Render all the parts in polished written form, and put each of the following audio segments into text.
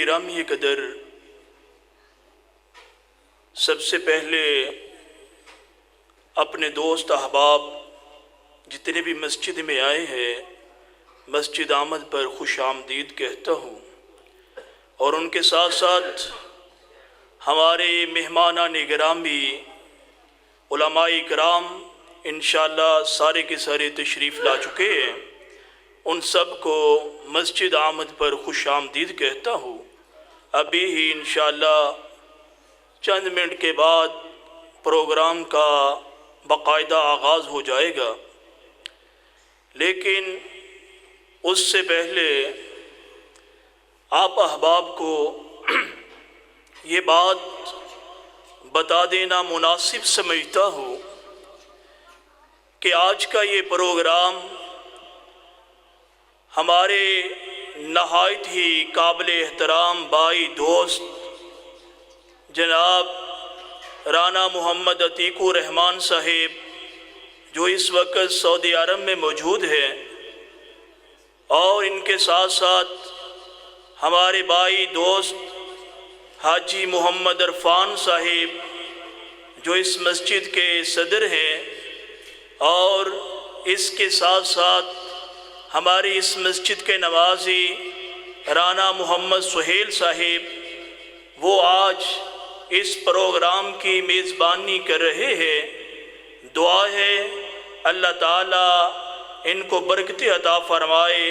گرامی قدر، سب سے پہلے اپنے دوست احباب جتنے بھی مسجد میں آئے ہیں مسجد احمد پر خوش آمدید کہتا ہوں، اور ان کے ساتھ ساتھ ہمارے مہمانان گرامی علماء کرام انشاءاللہ سارے کے سارے تشریف لا چکے ہیں، ان سب کو مسجد احمد پر خوش آمدید کہتا ہوں۔ ابھی ہی انشاءاللہ چند منٹ کے بعد پروگرام کا باقاعدہ آغاز ہو جائے گا، لیکن اس سے پہلے آپ احباب کو یہ بات بتا دینا مناسب سمجھتا ہوں کہ آج کا یہ پروگرام ہمارے نہایت ہی قابل احترام بھائی دوست جناب رانا محمد عتیق الرحمان صاحب جو اس وقت سعودی عرب میں موجود ہے، اور ان کے ساتھ ساتھ ہمارے بھائی دوست حاجی محمد عرفان صاحب جو اس مسجد کے صدر ہیں، اور اس کے ساتھ ساتھ ہماری اس مسجد کے نوازی رانا محمد سہیل صاحب وہ آج اس پروگرام کی میزبانی کر رہے ہیں۔ دعا ہے اللہ تعالیٰ ان کو برکت عطا فرمائے،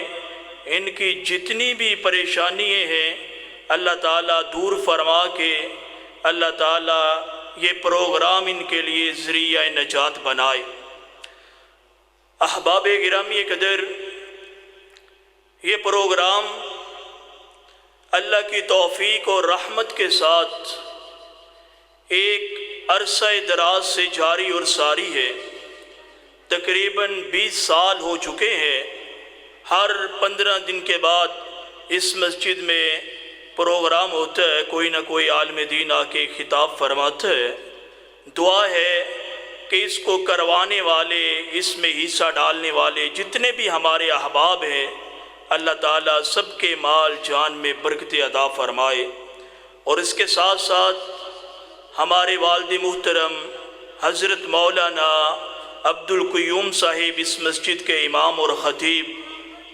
ان کی جتنی بھی پریشانیاں ہیں اللہ تعالیٰ دور فرما کے اللہ تعالیٰ یہ پروگرام ان کے لیے ذریعہ نجات بنائے۔ احباب گرامی قدر، یہ پروگرام اللہ کی توفیق اور رحمت کے ساتھ ایک عرصہ دراز سے جاری اور ساری ہے۔ تقریباً 20 سال ہو چکے ہیں، ہر 15 دن کے بعد اس مسجد میں پروگرام ہوتا ہے، کوئی نہ کوئی عالم دین آ کے خطاب فرماتا ہے۔ دعا ہے کہ اس کو کروانے والے، اس میں حصہ ڈالنے والے جتنے بھی ہمارے احباب ہیں اللہ تعالیٰ سب کے مال جان میں برکت عطا فرمائے، اور اس کے ساتھ ساتھ ہمارے والد محترم حضرت مولانا عبد القیوم صاحب اس مسجد کے امام اور خطیب،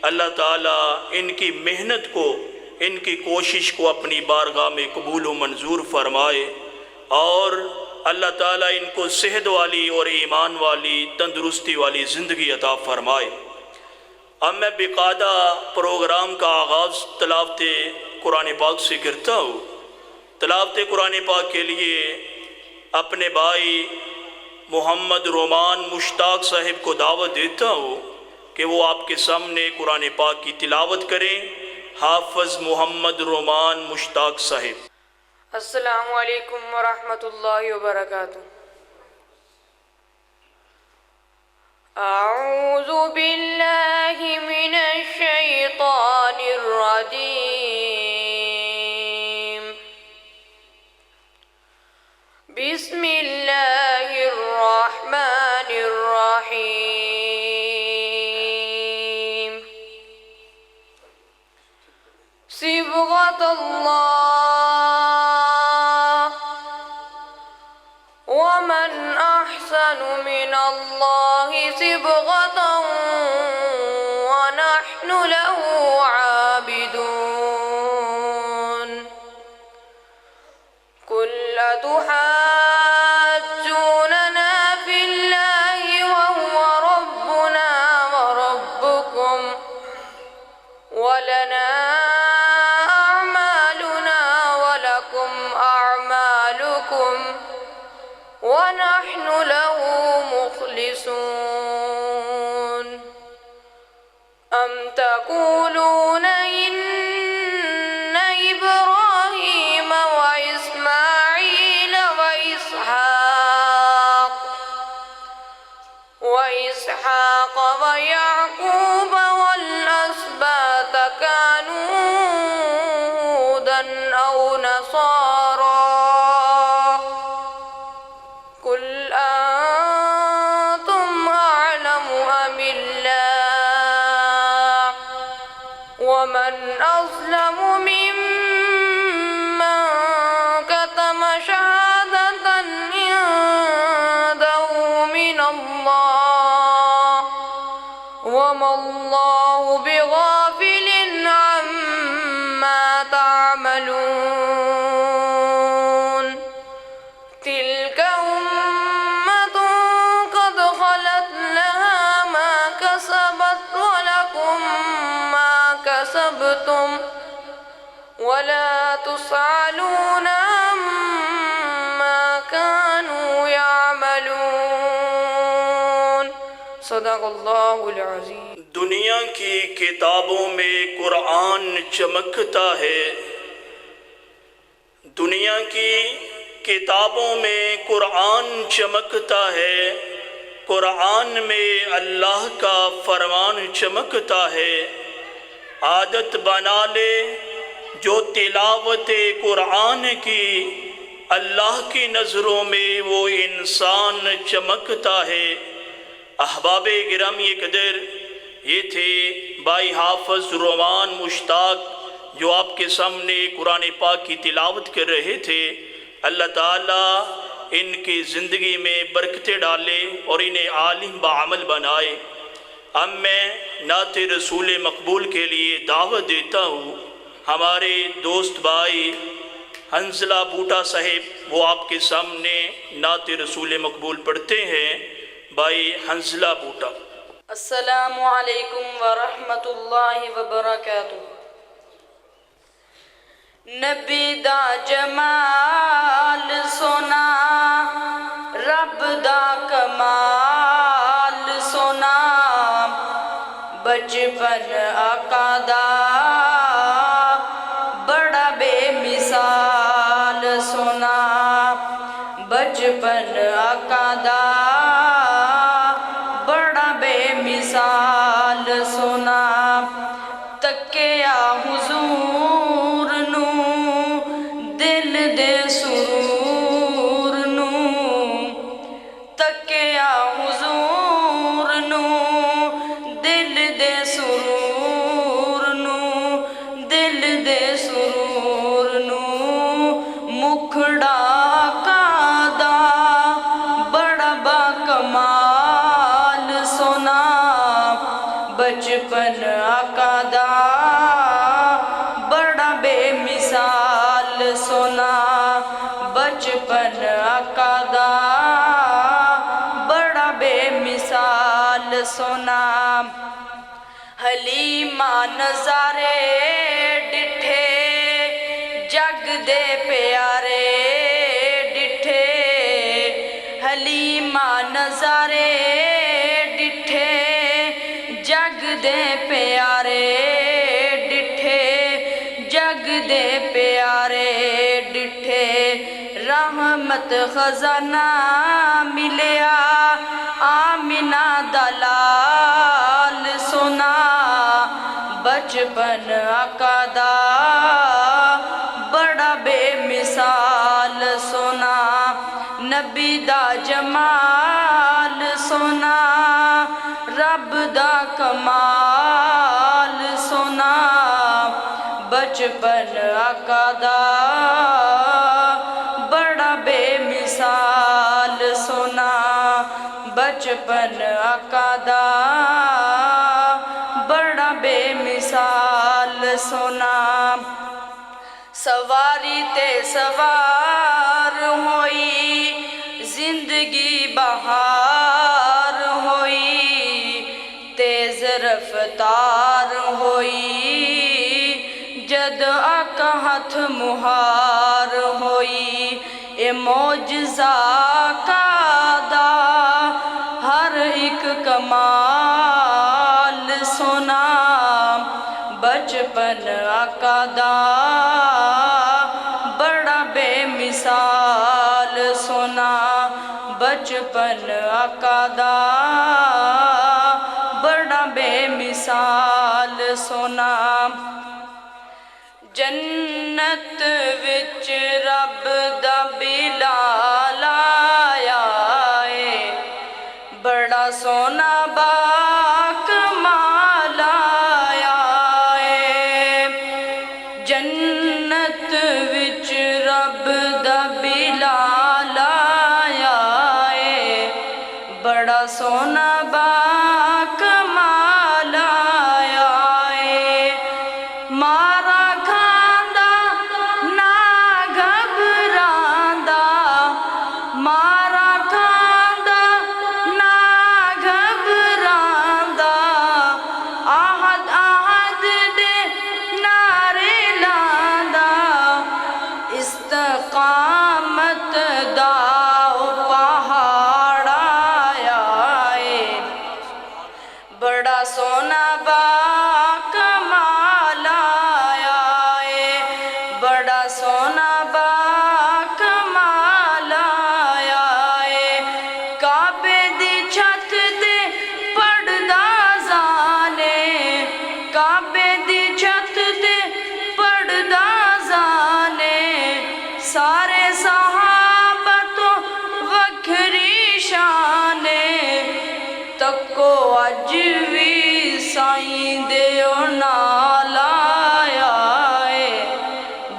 اللہ تعالیٰ ان کی محنت کو، ان کی کوشش کو اپنی بارگاہ میں قبول و منظور فرمائے، اور اللہ تعالیٰ ان کو صحت والی اور ایمان والی تندرستی والی زندگی عطا فرمائے۔ اب میں باقاعدہ پروگرام کا آغاز تلاوت قرآن پاک سے کرتا ہوں۔ تلاوت قرآن پاک کے لیے اپنے بھائی محمد رومان مشتاق صاحب کو دعوت دیتا ہوں کہ وہ آپ کے سامنے قرآن پاک کی تلاوت کریں۔ حافظ محمد رومان مشتاق صاحب۔ السلام علیکم ورحمۃ اللہ وبرکاتہ۔ اعوذ باللہ من الشیطان الرجیم، بسم اللہ الرحمن الرحیم، صبغۃ اللہ ومن احسن من اللہ صبغۃ ونحن له عابدون، قل اتحاجوننا فی اللہ وهو ربنا وربکم ولنا اعمالنا ولکم اعمالکم ونحن له مخلصون، ام تقولون ان ابراہیم واسماعیل واسحاق ویعقوب والاسباط كانوا هودا او نصارا، قل انتم اعلم ام اللہ، ومن اظلم ممن تعملون تلك أمة قد خلت لها ما كسبت ولكم ما كسبتم ولا تسألون عما كانوا يعملون صدق الله العظيم. دنیا کی کتابوں میں قرآن چمکتا ہے، دنیا کی کتابوں میں قرآن چمکتا ہے، قرآن میں اللہ کا فرمان چمکتا ہے. عادت بنا لے جو تلاوت قرآن کی، اللہ کی نظروں میں وہ انسان چمکتا ہے. احباب گرامی قدر، یہ تھے بھائی حافظ رومان مشتاق جو آپ کے سامنے قرآن پاک کی تلاوت کر رہے تھے. اللہ تعالیٰ ان کی زندگی میں برکتیں ڈالے اور انہیں عالم بعمل بنائے. اب میں نعت رسول مقبول کے لیے دعوت دیتا ہوں. ہمارے دوست بھائی حنظلہ بوٹا صاحب وہ آپ کے سامنے نعت رسول مقبول پڑھتے ہیں. بھائی حنظلہ بوٹا. السلام علیکم ورحمۃ اللہ وبرکاتہ. نبی دا جمال سونا، رب دا کمال سونا، بچپن آقا دا بڑا بے مثال سونا، بچپن آقا دا بڑا بے مثال سونا. تکیا حضور نو دل دے سرور نو، تکیا حضور نو دل دے سرور نو، دل دے سرور نو. مکھڑا کا بڑا با کمال سونا، بچپن آقا دا بڑا بے مثال سونا، بچپن آقا دا بڑا بے مثال سونا. حلیمہ نظارے ڈٹھے جگ دے پیارے ڈٹھے، حلیمہ نظارے ڈٹھے جگ دے پیارے ڈٹھے، جگ دے پیارے ڈٹھے. رحمت خزانہ ملیا آمنہ دلال سونا، بچپن آقا دا بڑا بے مثال سونا. نبی دا جمال سونا، رب دا کمال سونا، بچپن آقا دا بڑا بے مثال سونا، بچپن آقا دا بڑا بے مثال سونا. سواری تے سوار ہوئی زندگی بہار ہوئی، تیز رفتار ہوئی جد آقا ہاتھ مہار ہوئی. اے معجزہ کا دا ہر ایک کمال سونا، بچپن آقا دا بڑا بے مثال سونا، بچپن آقا دا بڑا بے مثال سونا. جنت وچ رب دا بلال آیا اے، بڑا سونا باکمال آیا اے. جنت وچ رب دا بلال آیا اے، بڑا سونا باکمال آیا اے. مارا کھاندا بڑا سونا با کمال آیا ہے کعبے دی چھت تے پڑدا زانے کعبے دی چھت تے پڑدا زانے سارے صحابہ تو وکھری شانے تکو اج وی سائیں دیو نال آیا ہے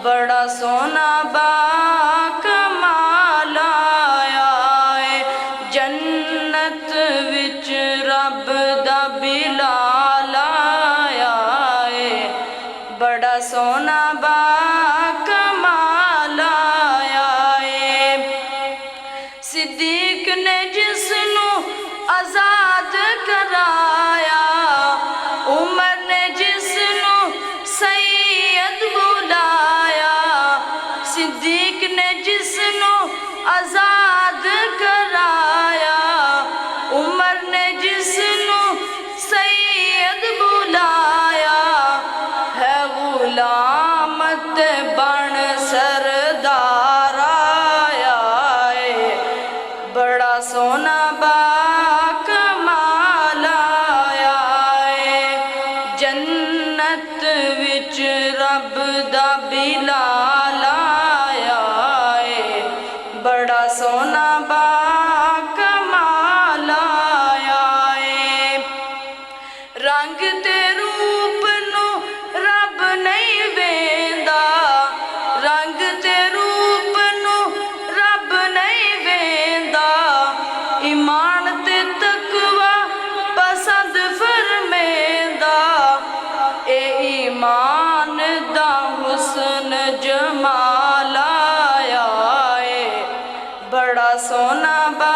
بڑا سونا با کمال آیا ہے جنت وچ رب دا بلال آیا ہے بڑا سونا با کمال آیا ہے صدیق نے جس نو آزاد کرایا عمر نے جس نو سید بلایا صدیق نے جس نو آزاد کرایا عمر نے جس نو سید بلایا ہے غلام تے بن سردار آیا ہے بڑا سونا با کمال آیا ہے جنت وچ رب دا بلال آیا ہے بڑا سونا با کمال آیا ہے رنگ تے روپ نو رب نہیں ویندا رنگ تے روپ نو رب نہیں ویندا ایمان تے تقوی پسند فرمیندا اے ایمان دا حسن جمال آیا ہے بڑا سونا با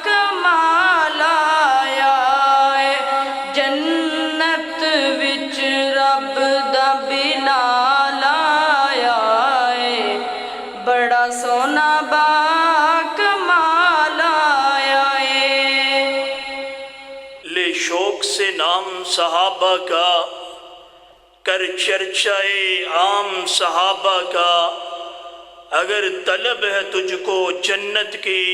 کمال آیا ہے جنت وچ رب دا بلال آیا ہے بڑا سونا با کمال آیا ہے لے شوق سے نام صحابہ کا کر چرچائے عام صحابہ کا اگر طلب ہے تجھ کو جنت کی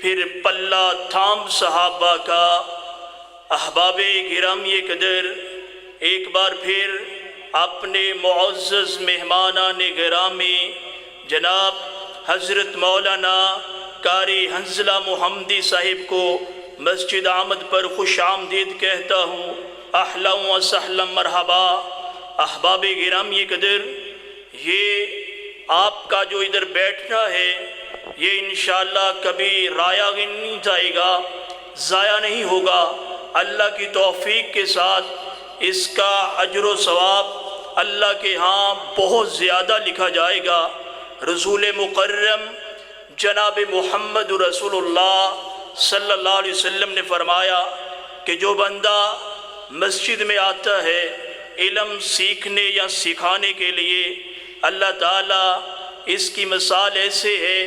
پھر پلہ تھام صحابہ کا احباب گرامی قدر ایک بار پھر اپنے معزز مہمانان گرامی جناب حضرت مولانا قاری حنظلہ محمدی صاحب کو مسجد احمد پر خوش آمدید کہتا ہوں اہلا و سہلا مرحبا احباب گرامی قدر یہ آپ کا جو ادھر بیٹھنا ہے یہ انشاءاللہ کبھی رایا نہیں جائے گا ضائع نہیں ہوگا اللہ کی توفیق کے ساتھ اس کا اجر و ثواب اللہ کے ہاں بہت زیادہ لکھا جائے گا رسول مکرم جناب محمد رسول اللہ صلی اللہ علیہ وسلم نے فرمایا کہ جو بندہ مسجد میں آتا ہے علم سیکھنے یا سکھانے کے لیے اللہ تعالیٰ اس کی مثال ایسے ہے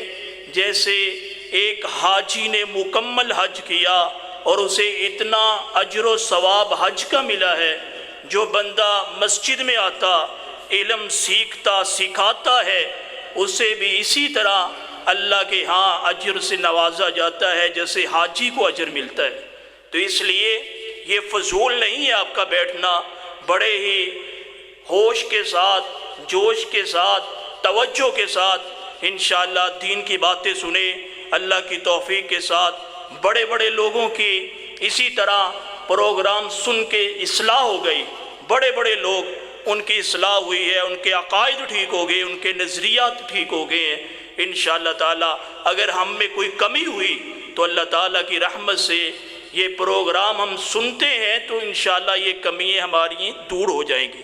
جیسے ایک حاجی نے مکمل حج کیا اور اسے اتنا اجر و ثواب حج کا ملا ہے جو بندہ مسجد میں آتا علم سیکھتا سکھاتا ہے اسے بھی اسی طرح اللہ کے ہاں اجر سے نوازا جاتا ہے جیسے حاجی کو اجر ملتا ہے تو اس لیے یہ فضول نہیں ہے آپ کا بیٹھنا بڑے ہی ہوش کے ساتھ جوش کے ساتھ توجہ کے ساتھ انشاءاللہ دین کی باتیں سنیں اللہ کی توفیق کے ساتھ بڑے بڑے لوگوں کی اسی طرح پروگرام سن کے اصلاح ہو گئی بڑے بڑے لوگ ان کی اصلاح ہوئی ہے ان کے عقائد ٹھیک ہو گئے ان کے نظریات ٹھیک ہو گئے ہیں انشاءاللہ تعالی اگر ہم میں کوئی کمی ہوئی تو اللہ تعالیٰ کی رحمت سے یہ پروگرام ہم سنتے ہیں تو انشاءاللہ یہ کمیاں ہماری دور ہو جائیں گی